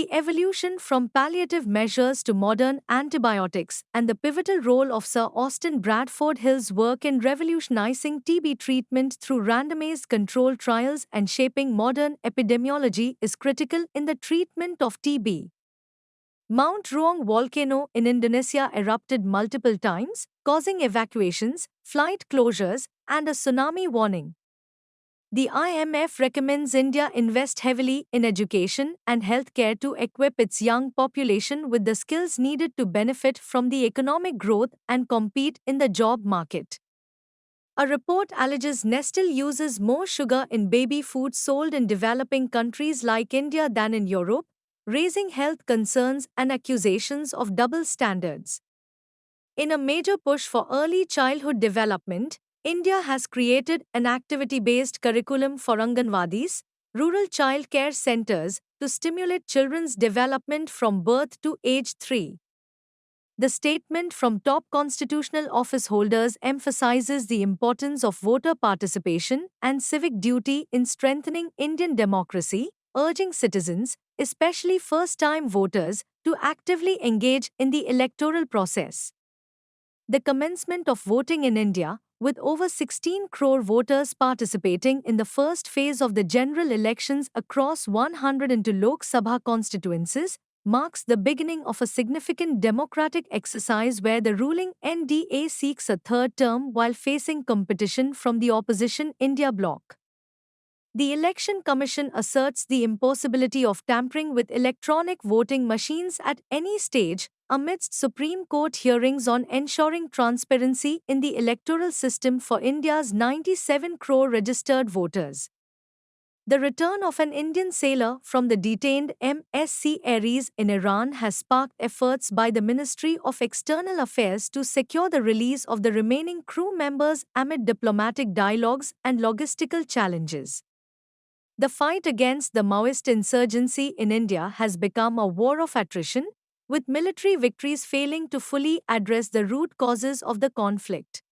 the evolution from palliative measures to modern antibiotics, and the pivotal role of Sir Austin Bradford Hill's work in revolutionizing TB treatment through randomized controlled trials and shaping modern epidemiology is critical in the treatment of TB. Mount Ruang volcano in Indonesia erupted multiple times, causing evacuations, flight closures, and a tsunami warning. The IMF recommends India invest heavily in education and healthcare to equip its young population with the skills needed to benefit from the economic growth and compete in the job market. A report alleges Nestle uses more sugar in baby food sold in developing countries like India than in Europe, raising health concerns and accusations of double standards. In a major push for early childhood development, India has created an activity-based curriculum for Anganwadis, rural child care centers, to stimulate children's development from birth to age 3. The statement from top constitutional office holders emphasizes the importance of voter participation and civic duty in strengthening Indian democracy, urging citizens, especially first-time voters, to actively engage in the electoral process. The commencement of voting in India, with over 16 crore voters participating in the first phase of the general elections across 102 Lok Sabha constituencies, marks the beginning of a significant democratic exercise where the ruling NDA seeks a third term while facing competition from the opposition India bloc. The Election Commission asserts the impossibility of tampering with electronic voting machines at any stage, amidst Supreme Court hearings on ensuring transparency in the electoral system for India's 97 crore registered voters. The return of an Indian sailor from the detained MSC Aries in Iran has sparked efforts by the Ministry of External Affairs to secure the release of the remaining crew members amid diplomatic dialogues and logistical challenges. The fight against the Maoist insurgency in India has become a war of attrition, with military victories failing to fully address the root causes of the conflict.